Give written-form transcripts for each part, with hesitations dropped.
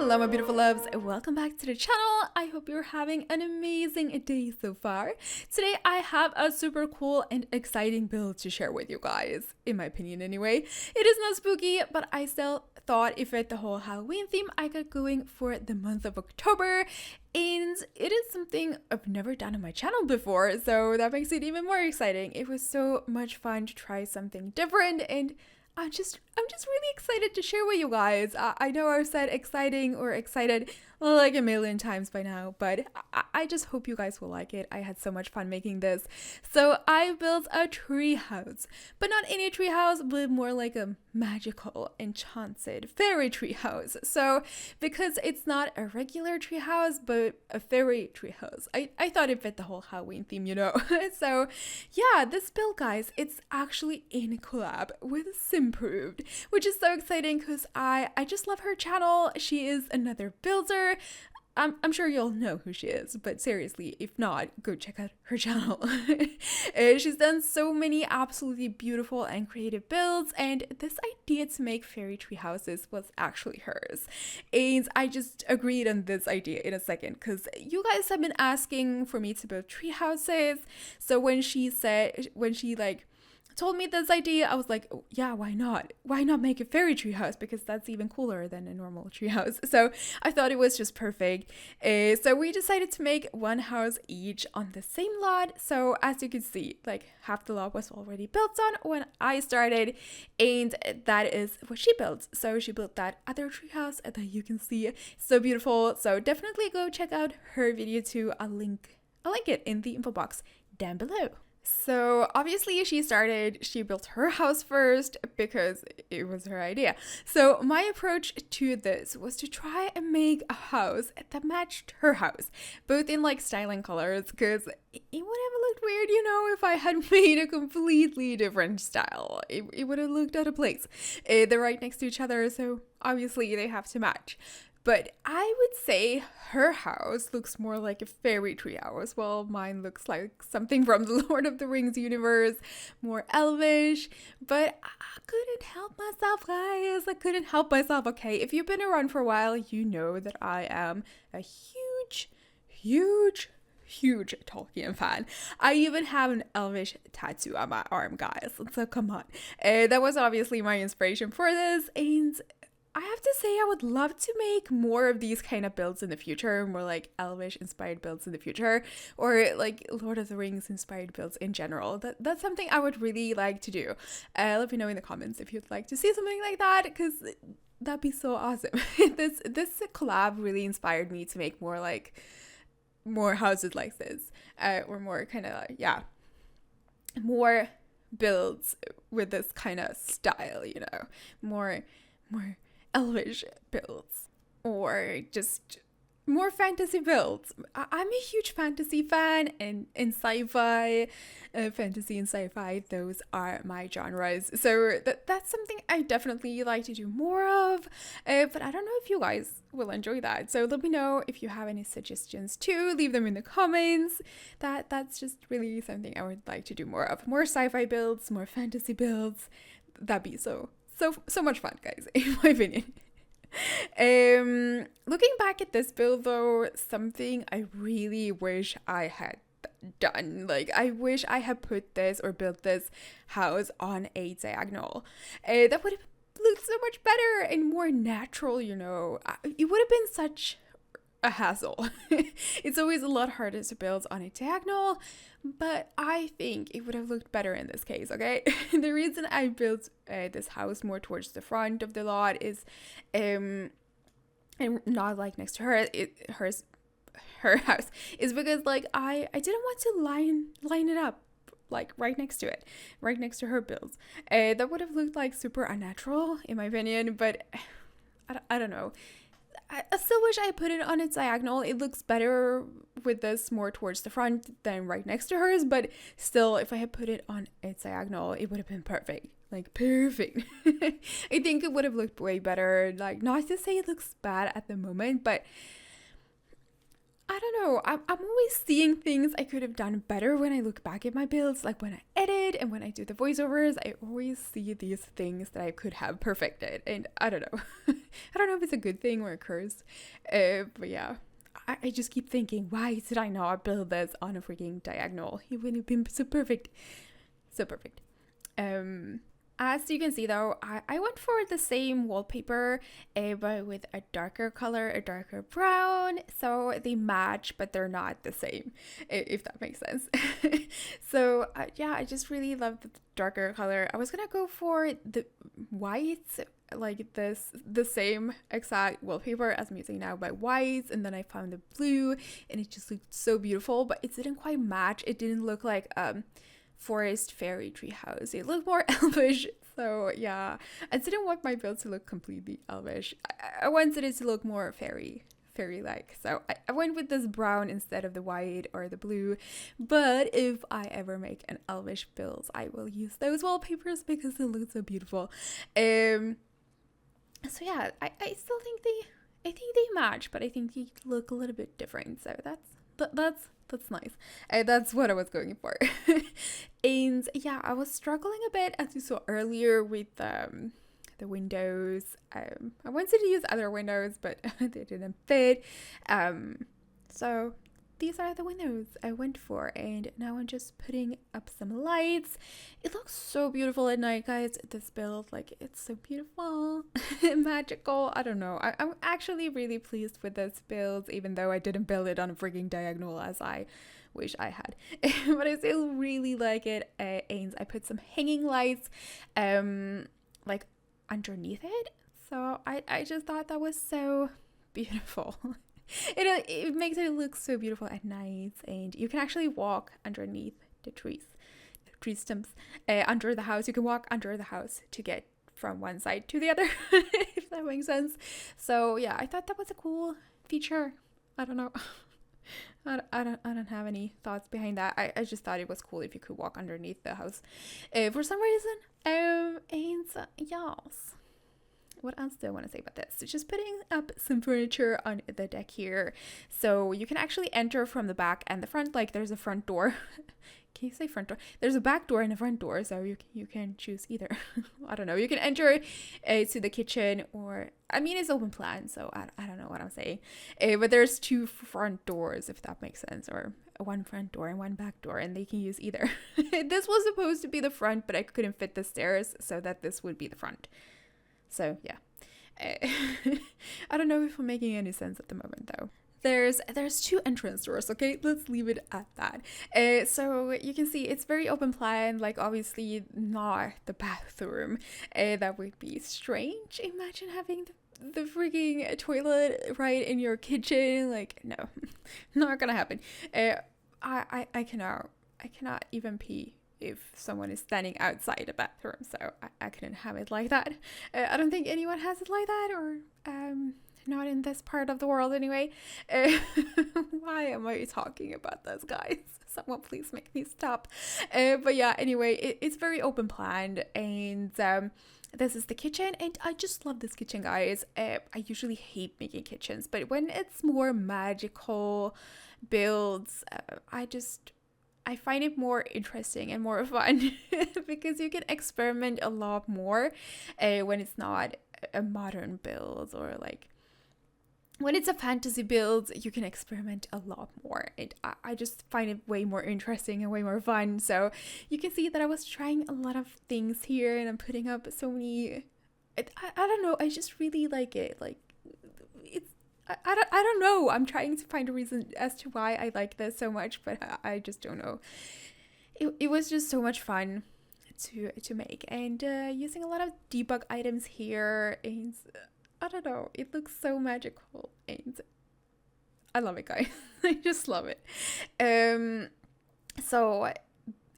Hello my beautiful loves, welcome back to the channel. I hope you're having an amazing day so far. Today I have a super cool and exciting build to share with you guys, in my opinion anyway. It is not spooky, but I still thought if it the whole Halloween theme, I got going for the month of October. And it is something I've never done on my channel before, so that makes it even more exciting. It was so much fun to try something different, and I'm just really excited to share with you guys. I know I've said exciting or excited like a million times by now, but I just hope you guys will like it. I had so much fun making this. So I built a tree house, but not any tree house, but more like a magical, enchanted fairy tree house. So because it's not a regular tree house, but a fairy tree house, I thought it fit the whole Halloween theme, you know. So yeah, this build, guys, it's actually in collab with Simproved, which is so exciting because I just love her channel. She is another builder. I'm sure you'll know who she is, but seriously, if not, go check out her channel. She's done so many absolutely beautiful and creative builds, and this idea to make fairy tree houses was actually hers. And I just agreed on this idea in a second because you guys have been asking for me to build tree houses. So when she told me this idea, I was like, oh, yeah, why not? Why not make a fairy tree house? Because that's even cooler than a normal tree house. So I thought it was just perfect. So we decided to make one house each on the same lot. So as you can see, like half the lot was already built on when I started, and that is what she built. So she built that other tree house that you can see. So beautiful. So definitely go check out her video too. I'll link it in the info box down below. So obviously she built her house first because it was her idea. So my approach to this was to try and make a house that matched her house, both in like style and colors, because it would have looked weird, you know, if I had made a completely different style. It would have looked out of place. They're right next to each other, so obviously they have to match. But I would say her house looks more like a fairy tree house, while mine looks like something from the Lord of the Rings universe, more elvish. But I couldn't help myself, guys. I couldn't help myself, okay? If you've been around for a while, you know that I am a huge Tolkien fan. I even have an elvish tattoo on my arm, guys. So come on. That was obviously my inspiration for this, and I have to say I would love to make more of these kind of builds in the future, more like elvish inspired builds in the future, or like Lord of the Rings inspired builds in general. That's something I would really like to do. Let me know in the comments if you'd like to see something like that, because that'd be so awesome. This collab really inspired me to make more houses like this, or more kind of more builds with this kind of style, you know, more elvish builds, or just more fantasy builds. I'm a huge fantasy fan, and sci-fi, fantasy and sci-fi, those are my genres. So that's something I definitely like to do more of, but I don't know if you guys will enjoy that. So let me know if you have any suggestions too. Leave them in the comments. That's just really something I would like to do more of. More sci-fi builds, more fantasy builds. That'd be so much fun, guys, in my opinion. Looking back at this build though, something I really wish I had done, like I wish I had put this or built this house on a diagonal. That would have looked so much better and more natural, you know. It would have been such a hassle. It's always a lot harder to build on a diagonal, but I think it would have looked better in this case, okay? The reason I built this house more towards the front of the lot is and not like next to her, her house, is because like I didn't want to line it up like right next to it, right next to her builds. That would have looked like super unnatural in my opinion, but I don't know. I still wish I put it on its diagonal. It looks better with this more towards the front than right next to hers, but still, if I had put it on its diagonal, it would have been perfect. Like, perfect. I think it would have looked way better. Like, not to say it looks bad at the moment, but I don't know. I'm always seeing things I could have done better when I look back at my builds. Like when I edit and when I do the voiceovers, I always see these things that I could have perfected. And I don't know. I don't know if it's a good thing or a curse. But yeah, I just keep thinking, why did I not build this on a freaking diagonal? It would have been so perfect. So perfect. As you can see though, I went for the same wallpaper, but with a darker color, a darker brown, so they match, but they're not the same, if that makes sense. So yeah, I just really love the darker color. I was gonna go for the whites, like the same exact wallpaper as I'm using now, but whites, and then I found the blue, and it just looked so beautiful, but it didn't quite match. It didn't look like forest fairy treehouse. It looked more elvish, so yeah, I didn't want my build to look completely elvish. I wanted it to look more fairy like, so I went with this brown instead of the white or the blue. But if I ever make an elvish build, I will use those wallpapers because it looks so beautiful. So yeah, I still think they match, but I think they look a little bit different, so that's nice. That's what I was going for. And yeah, I was struggling a bit, as you saw earlier, with the windows. I wanted to use other windows, but they didn't fit. So these are the windows I went for, and now I'm just putting up some lights. It looks so beautiful at night, guys. This build, like, it's so beautiful. Magical. I don't know, I'm actually really pleased with this build, even though I didn't build it on a freaking diagonal as I wish I had. But I still really like it. And I put some hanging lights like underneath it, so I just thought that was so beautiful. It makes it look so beautiful at night, and you can actually walk underneath the tree stumps under the house. You can walk under the house to get from one side to the other, if that makes sense. So yeah, I thought that was a cool feature. I don't know. I don't have any thoughts behind that. I just thought it was cool if you could walk underneath the house for some reason. And yes. What else do I want to say about this? So just putting up some furniture on the deck here, so you can actually enter from the back and the front. Like, there's a front door. Can you say front door? There's a back door and a front door, so you can choose either. I don't know. You can enter to the kitchen, or I mean, it's open plan, so I don't know what I'm saying. But there's two front doors, if that makes sense, or one front door and one back door, and they can use either. This was supposed to be the front, but I couldn't fit the stairs, so that this would be the front. So yeah, I don't know if I'm making any sense at the moment though. There's two entrance doors, okay? Let's leave it at that. So you can see it's very open plan, like obviously not the bathroom. That would be strange. Imagine having the freaking toilet right in your kitchen. Like, no, not gonna happen. I cannot even pee if someone is standing outside a bathroom, so I couldn't have it like that. I don't think anyone has it like that, or not in this part of the world anyway. Why am I talking about this, guys? Someone please make me stop. But yeah, anyway, it's very open planned, and this is the kitchen, and I just love this kitchen, guys. I usually hate making kitchens, but when it's more magical builds, I find it more interesting and more fun because you can experiment a lot more when it's not a modern build, or like when it's a fantasy build, you can experiment a lot more. And I just find it way more interesting and way more fun. So you can see that I was trying a lot of things here, and I'm putting up so many. I don't know. I just really like it. Like, it's. I don't know. I'm trying to find a reason as to why I like this so much, but I just don't know. It was just so much fun to make, and using a lot of debug items here, and I don't know. It looks so magical, and I love it, guys. I just love it. So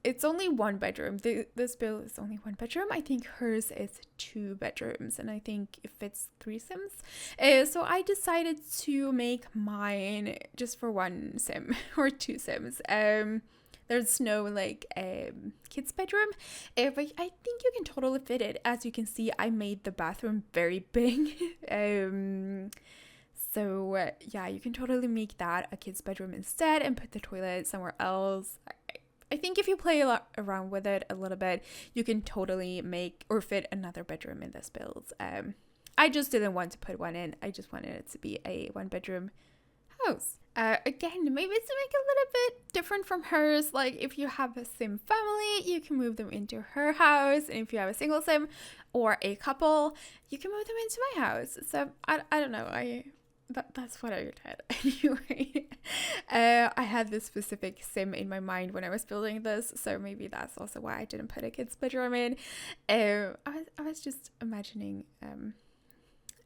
it's only one bedroom. This build is only one bedroom. I think hers is 2 bedrooms, and I think it fits 3 sims. So I decided to make mine just for 1 sim or 2 sims. There's no like kids bedroom, but I think you can totally fit it. As you can see, I made the bathroom very big. So yeah, you can totally make that a kid's bedroom instead and put the toilet somewhere else. I think if you play a lot around with it a little bit, you can totally make or fit another bedroom in this build. I just didn't want to put one in. I just wanted it to be a 1-bedroom house. Again, maybe to make a little bit different from hers. Like if you have a sim family, you can move them into her house. And if you have a single sim or a couple, you can move them into my house. So I don't know. That's what I did anyway. I had this specific sim in my mind when I was building this, so maybe that's also why I didn't put a kid's bedroom in. I was just imagining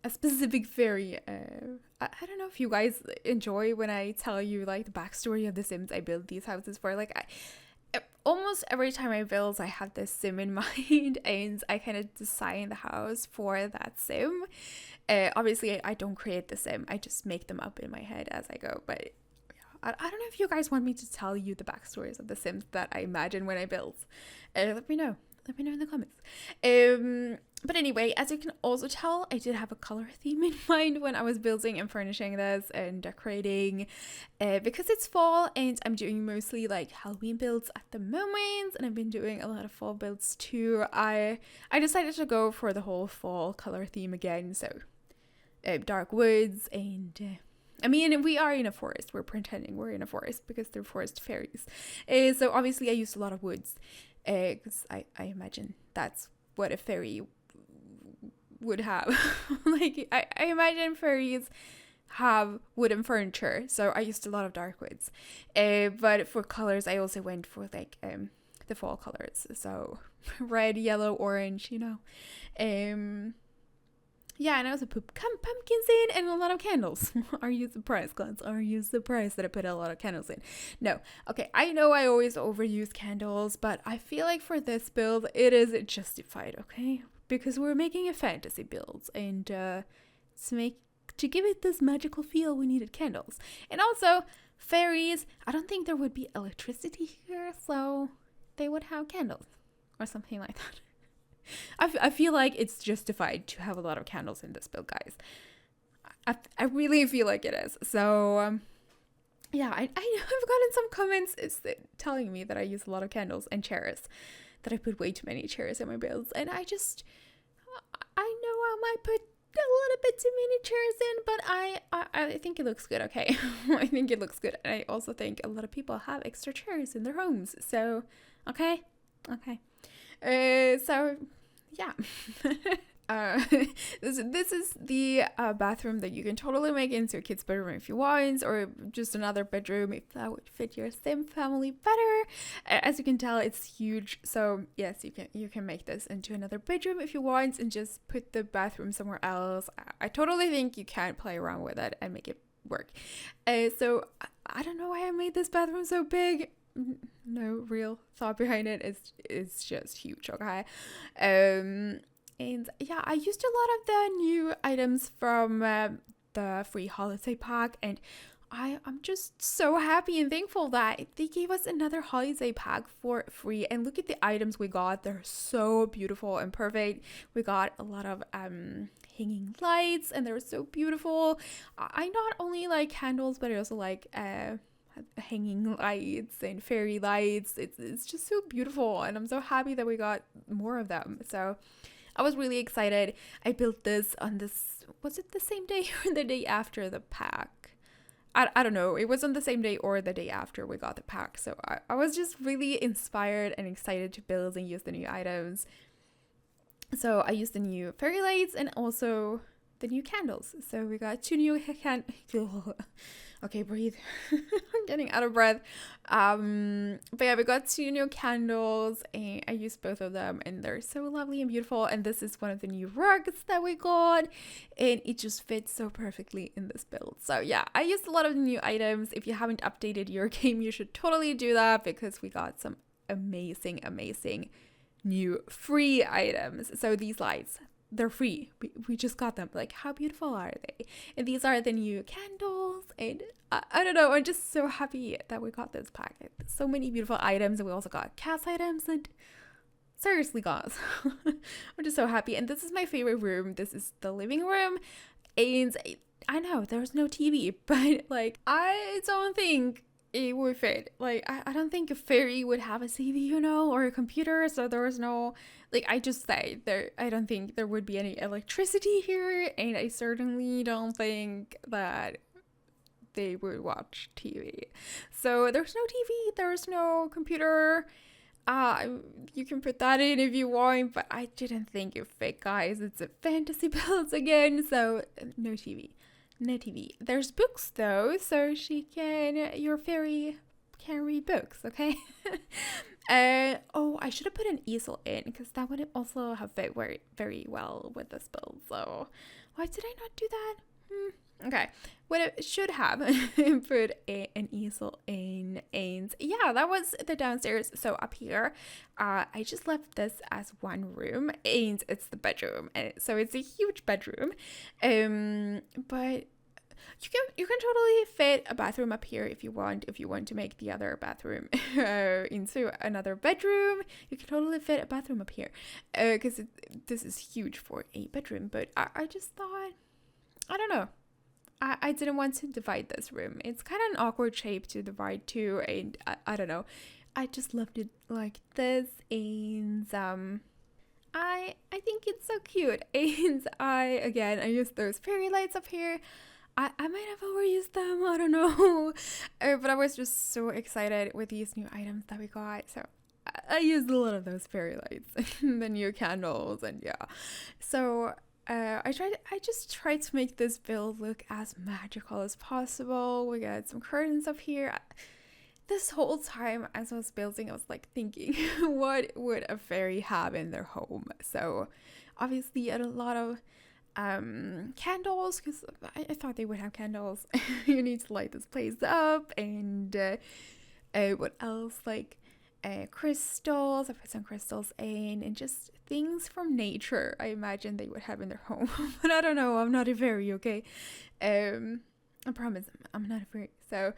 a specific fairy. I don't know if you guys enjoy when I tell you like the backstory of the sims I build these houses for. Like almost every time I build, I have this sim in mind, and I kind of design the house for that sim. Obviously, I don't create the sim. I just make them up in my head as I go. But yeah, I don't know if you guys want me to tell you the backstories of the sims that I imagine when I build. Let me know. Let me know in the comments. But anyway, as you can also tell, I did have a color theme in mind when I was building and furnishing this and decorating, because it's fall and I'm doing mostly like Halloween builds at the moment, and I've been doing a lot of fall builds too. I decided to go for the whole fall color theme again, so dark woods, and I mean, we are in a forest. We're pretending we're in a forest because they're forest fairies. So obviously I used a lot of woods, because I imagine that's what a fairy would have. Like I imagine fairies have wooden furniture, so I used a lot of dark woods. But for colors, I also went for like the fall colors, so red, yellow, orange, you know. Yeah, and I also put pumpkins in and a lot of candles. Are you surprised, guys? Are you surprised that I put a lot of candles in? No. Okay, I know I always overuse candles, but I feel like for this build, it is justified, okay? Because we're making a fantasy build, and to give it this magical feel, we needed candles. And also, fairies, I don't think there would be electricity here, so they would have candles or something like that. I feel like it's justified to have a lot of candles in this build, guys. I really feel like it is. So, yeah, I know I've gotten some comments telling me that I use a lot of candles and chairs, that I put way too many chairs in my builds. And I know I might put a little bit too many chairs in, but I think it looks good, okay? I think it looks good. And I also think a lot of people have extra chairs in their homes. So, okay. So yeah. This is the bathroom that you can totally make into a kid's bedroom if you want, or just another bedroom if that would fit your sim family better. As you can tell, it's huge, so yes, you can make this into another bedroom if you want and just put the bathroom somewhere else. I totally think you can play around with it and make it work. So I don't know why I made this bathroom so big. No real thought behind it. It's just huge, okay? And yeah, I used a lot of the new items from the free holiday pack, and I'm just so happy and thankful that they gave us another holiday pack for free. And look at the items we got. They're so beautiful and perfect. We got a lot of hanging lights, and they're so beautiful. I not only like candles, but I also like hanging lights and fairy lights. It's just so beautiful, and I'm so happy that we got more of them. So I was really excited. I built this on this, was it the same day or the day after the pack? I don't know. It was on the same day or the day after we got the pack. So I was just really inspired and excited to build and use the new items. So I used the new fairy lights and also the new candles. So we got 2 new okay, breathe. I'm getting out of breath. But yeah, we got 2 new candles, and I used both of them, and they're so lovely and beautiful. And this is one of the new rugs that we got, and it just fits so perfectly in this build. So yeah, I used a lot of the new items. If you haven't updated your game, you should totally do that, because we got some amazing new free items. So these lights, they're free. We just got them. Like, how beautiful are they? And these are the new candles, and I don't know, I'm just so happy that we got this packet. So many beautiful items, and we also got cast items, and seriously, guys, I'm just so happy. And this is my favorite room. This is the living room, and I know there's no TV, but like I don't think it would fit. Like I don't think a fairy would have a TV, or a computer. So there was no, like, I just say there. I don't think there would be any electricity here, and I certainly don't think that they would watch TV. So there's no TV. There's no computer. You can put that in if you want, but I didn't think it fit, guys. It's a fantasy build again, so no TV. No TV. There's books though, so your fairy can read books, okay? Oh, I should have put an easel in because that would also have fit very, very well with this build. So why did I not do that? Okay, what I should have put an easel in, and yeah, that was the downstairs. So up here, I just left this as one room, and it's the bedroom, and so it's a huge bedroom. But you can totally fit a bathroom up here if you want. If you want to make the other bathroom into another bedroom, you can totally fit a bathroom up here, because this is huge for a bedroom. But I just thought, I don't know. I didn't want to divide this room. It's kind of an awkward shape to divide too, and I don't know. I just loved it like this, and I think it's so cute. And I used those fairy lights up here. I might have overused them, I don't know. But I was just so excited with these new items that we got. So I used a lot of those fairy lights and the new candles, and yeah. So I just tried to make this build look as magical as possible. We got some curtains up here. This whole time as I was building, I was like thinking, what would a fairy have in their home? So obviously a lot of candles, because I thought they would have candles. You need to light this place up, and what else, like crystals. I put some crystals in, and just things from nature I imagine they would have in their home. But I don't know, I'm not a fairy, okay? I promise I'm not a fairy. So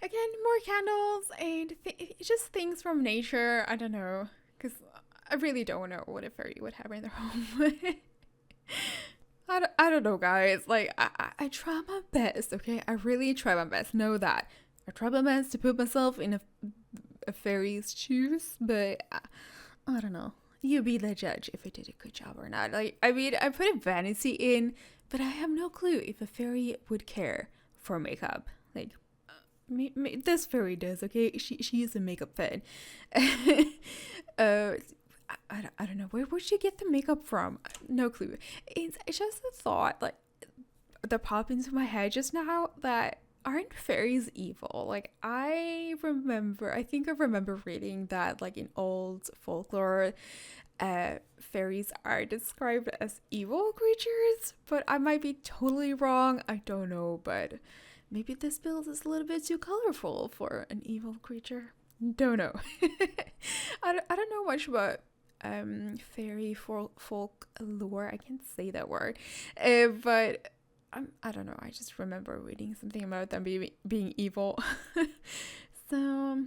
again, more candles and just things from nature. I don't know, because I really don't know what a fairy would have in their home. I don't know, guys. Like, I try my best, okay? I really try my best. Know that. I try my best to put myself in a fairy's shoes, but I don't know. You be the judge if I did a good job or not. Like, I mean, I put a vanity in, but I have no clue if a fairy would care for makeup. Like, this fairy does, okay? She is a makeup fan. I don't know, where would she get the makeup from? No clue. It's just a thought, like, that popped into my head just now, that aren't fairies evil? Like, I think I remember reading that, like, in old folklore, fairies are described as evil creatures, but I might be totally wrong. I don't know, but maybe this build is a little bit too colorful for an evil creature. Don't know. I don't know much about fairy folk lore. I can't say that word, but I don't know. I just remember reading something about them being evil. So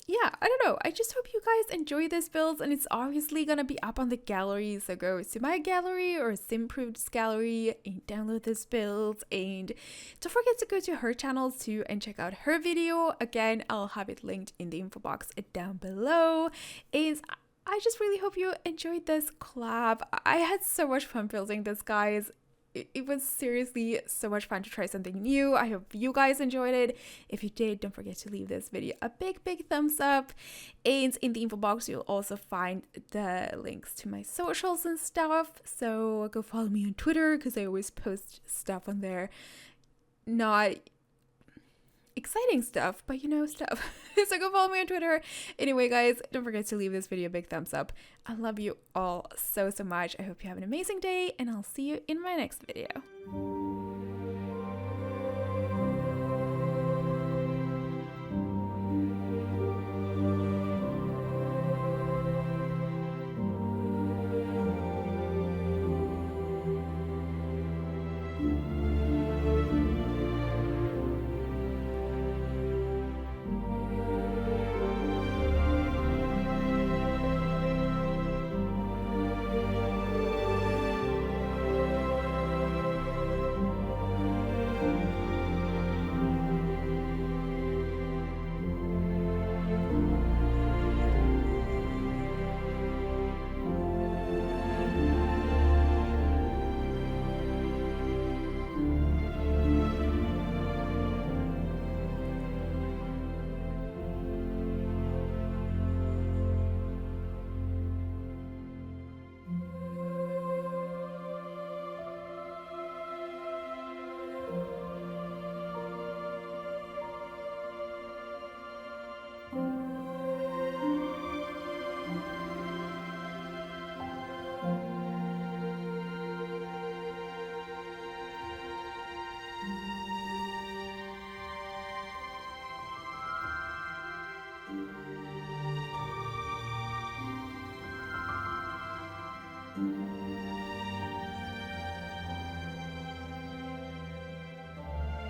yeah, I don't know. I just hope you guys enjoy this build, and it's obviously gonna be up on the gallery, so go to my gallery or Simproved's gallery and download this build, and don't forget to go to her channel too and check out her video. Again, I'll have it linked in the info box down below. And I just really hope you enjoyed this collab. I had so much fun building this, guys. It was seriously so much fun to try something new. I hope you guys enjoyed it. If you did, don't forget to leave this video a big thumbs up. And in the info box, you'll also find the links to my socials and stuff. So go follow me on Twitter, because I always post stuff on there. Not exciting stuff, but stuff. So go follow me on Twitter. Anyway, guys, don't forget to leave this video a big thumbs up. I love you all so much. I hope you have an amazing day, and I'll see you in my next video.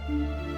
you.